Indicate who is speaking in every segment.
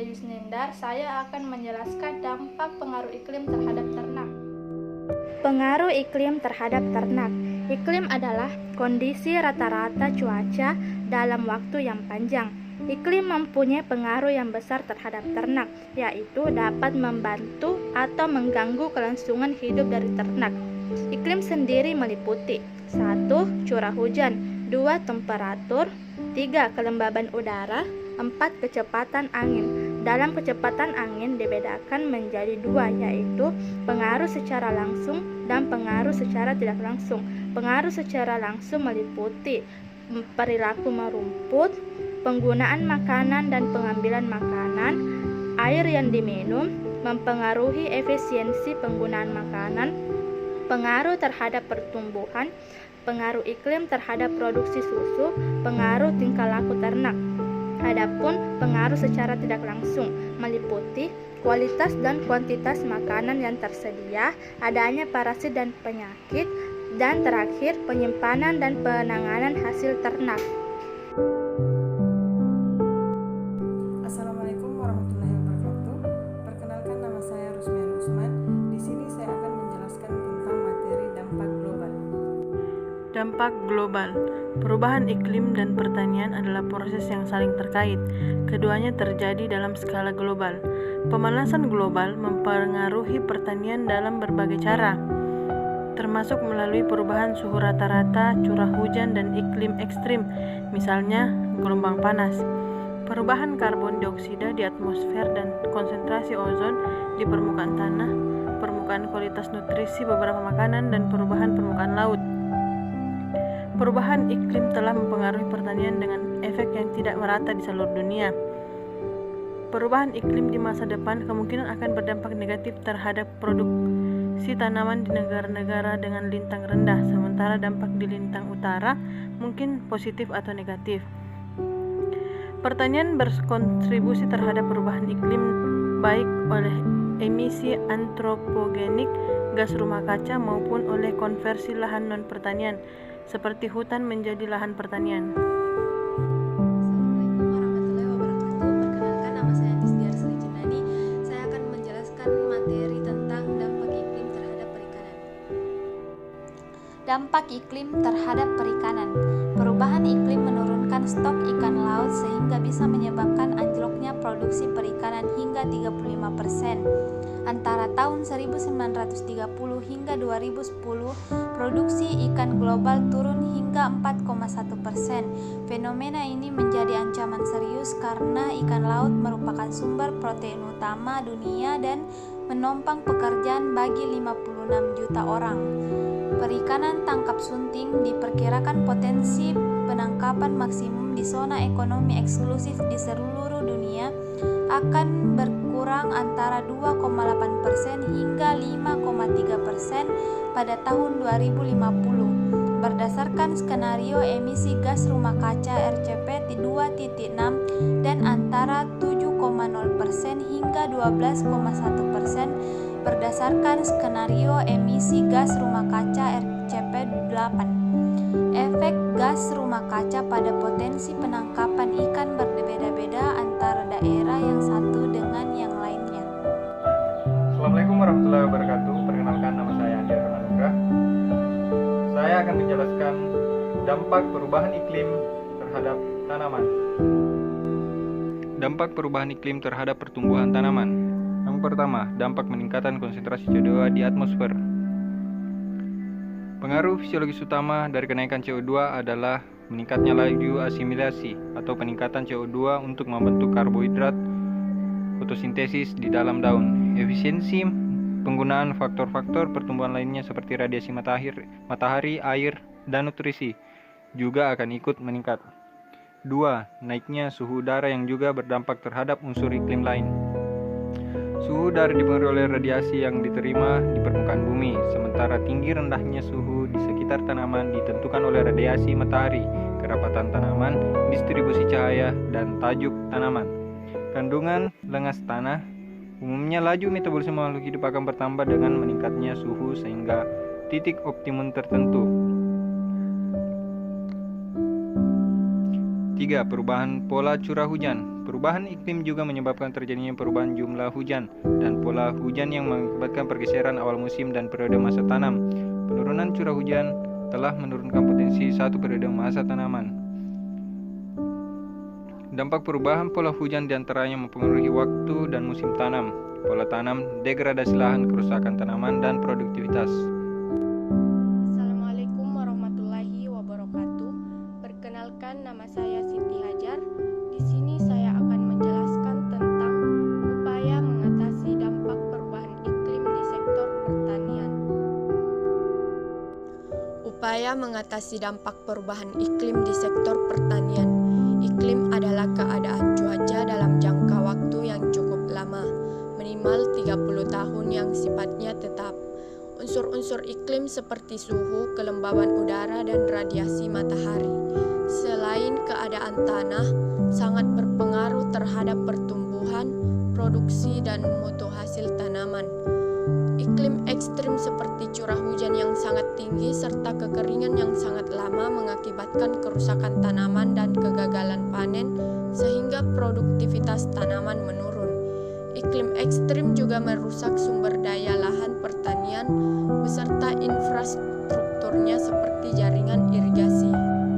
Speaker 1: Yusnindar. Saya akan menjelaskan dampak pengaruh iklim terhadap ternak. Pengaruh iklim terhadap ternak. Iklim adalah kondisi rata-rata cuaca dalam waktu yang panjang. Iklim mempunyai pengaruh yang besar terhadap ternak, yaitu dapat membantu atau mengganggu kelangsungan hidup dari ternak. Iklim sendiri meliputi 1. Curah hujan, 2. Temperatur, 3. Kelembaban udara, 4. Kecepatan angin. Dalam kecepatan angin dibedakan menjadi 2, yaitu pengaruh secara langsung dan pengaruh secara tidak langsung. Pengaruh secara langsung meliputi perilaku merumput, penggunaan makanan dan pengambilan makanan, air yang diminum, mempengaruhi efisiensi penggunaan makanan, pengaruh terhadap pertumbuhan, pengaruh iklim terhadap produksi susu, pengaruh tingkah laku ternak. Adapun pengaruh secara tidak langsung meliputi kualitas dan kuantitas makanan yang tersedia, adanya parasit dan penyakit, dan terakhir penyimpanan dan penanganan hasil ternak.
Speaker 2: Assalamualaikum warahmatullahi wabarakatuh. Perkenalkan, nama saya Rusmian Usman. Di sini saya akan menjelaskan tentang materi dampak global. Dampak global. Perubahan iklim dan pertanian adalah proses yang saling terkait. Keduanya terjadi dalam skala global. Pemanasan global mempengaruhi pertanian dalam berbagai cara, termasuk melalui perubahan suhu rata-rata, curah hujan, dan iklim ekstrim, misalnya gelombang panas. Perubahan karbon dioksida di atmosfer dan konsentrasi ozon di permukaan tanah, perubahan kualitas nutrisi beberapa makanan, dan perubahan permukaan laut. Perubahan iklim telah mempengaruhi pertanian dengan efek yang tidak merata di seluruh dunia. Perubahan iklim di masa depan kemungkinan akan berdampak negatif terhadap produksi tanaman di negara-negara dengan lintang rendah, sementara dampak di lintang utara mungkin positif atau negatif. Pertanian berkontribusi terhadap perubahan iklim baik oleh emisi antropogenik gas rumah kaca maupun oleh konversi lahan non-pertanian seperti hutan menjadi lahan pertanian.
Speaker 3: Assalamualaikum warahmatullahi wabarakatuh. Perkenalkan, nama saya Nisdiar Sri Jendani. Saya akan menjelaskan materi tentang dampak iklim terhadap perikanan. Dampak iklim terhadap perikanan. Perubahan iklim menurunkan stok ikan laut sehingga bisa menyebabkan anjloknya produksi perikanan hingga 35%. Antara tahun 1930 hingga 2010, produksi ikan global turun hingga 4,1%. Fenomena ini menjadi ancaman serius karena ikan laut merupakan sumber protein utama dunia dan menopang pekerjaan bagi 56 juta orang. Perikanan tangkap sunting diperkirakan potensi penangkapan maksimum di zona ekonomi eksklusif di seluruh dunia akan berkurang antara 2,8% hingga 5,3% pada tahun 2050 berdasarkan skenario emisi gas rumah kaca RCP 2.6 dan antara 7,0% hingga 12,1% berdasarkan skenario emisi gas rumah kaca RCP 8. Efek gas rumah kaca pada potensi penangkapan ikan berbeda-beda antara daerah yang satu dengan yang lainnya.
Speaker 4: Assalamualaikum warahmatullahi wabarakatuh. Perkenalkan, nama saya Andi Anugrah. Saya akan menjelaskan dampak perubahan iklim terhadap tanaman. Dampak perubahan iklim terhadap pertumbuhan tanaman. Yang pertama, dampak meningkatan konsentrasi CO2 di atmosfer. Pengaruh fisiologis utama dari kenaikan CO2 adalah meningkatnya laju asimilasi atau peningkatan CO2 untuk membentuk karbohidrat fotosintesis di dalam daun. Efisiensi penggunaan faktor-faktor pertumbuhan lainnya seperti radiasi matahari, air, dan nutrisi juga akan ikut meningkat. 2. Naiknya suhu udara yang juga berdampak terhadap unsur iklim lain. Suhu udara dipengaruhi oleh radiasi yang diterima di permukaan bumi, sementara tinggi rendahnya suhu di sekitar tanaman ditentukan oleh radiasi matahari, kerapatan tanaman, distribusi cahaya, dan tajuk tanaman. Kandungan lengas tanah. Umumnya laju metabolisme makhluk hidup akan bertambah dengan meningkatnya suhu sehingga titik optimum tertentu. 3. Perubahan pola curah hujan. Perubahan iklim juga menyebabkan terjadinya perubahan jumlah hujan dan pola hujan yang mengakibatkan pergeseran awal musim dan periode masa tanam. Penurunan curah hujan telah menurunkan potensi satu periode masa tanaman. Dampak perubahan pola hujan diantaranya mempengaruhi waktu dan musim tanam, pola tanam, degradasi lahan, kerusakan tanaman, dan produktivitas.
Speaker 5: Assalamualaikum warahmatullahi wabarakatuh. Perkenalkan, nama saya Siti Hajar. Di sini saya akan menjelaskan tentang upaya mengatasi dampak perubahan iklim di sektor pertanian. Upaya mengatasi dampak perubahan iklim di sektor pertanian. Iklim adalah keadaan cuaca dalam jangka waktu yang cukup lama, minimal 30 tahun yang sifatnya tetap. Unsur-unsur iklim seperti suhu, kelembaban udara, dan radiasi matahari. Selain keadaan tanah, sangat berpengaruh terhadap pertumbuhan, produksi, dan mutu hasil tanaman. Iklim ekstrim seperti curah hujan yang sangat tinggi serta kekeringan yang sangat lama mengakibatkan kerusakan tanaman dan kegagalan panen sehingga produktivitas tanaman menurun. Iklim ekstrim juga merusak sumber daya lahan pertanian beserta infrastrukturnya seperti jaringan irigasi.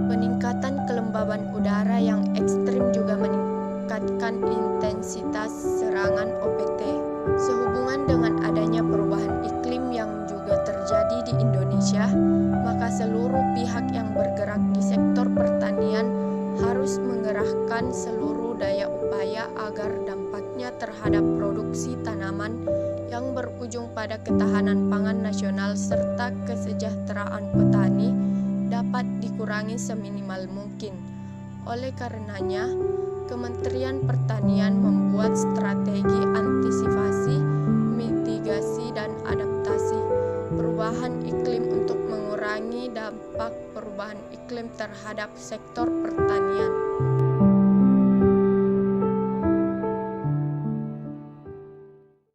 Speaker 5: Peningkatan kelembaban udara yang ekstrim juga meningkatkan intensitas serangan OPT. Sehubungan dengan adanya perubahan iklim yang juga terjadi di Indonesia, maka seluruh pihak yang bergerak di sektor pertanian harus mengerahkan seluruh daya upaya agar dampaknya terhadap produksi tanaman yang berujung pada ketahanan pangan nasional serta kesejahteraan petani dapat dikurangi seminimal mungkin. Oleh karenanya, Kementerian Pertanian membuat strategi antisipasi, mitigasi, dan adaptasi perubahan iklim untuk mengurangi dampak perubahan iklim terhadap sektor pertanian.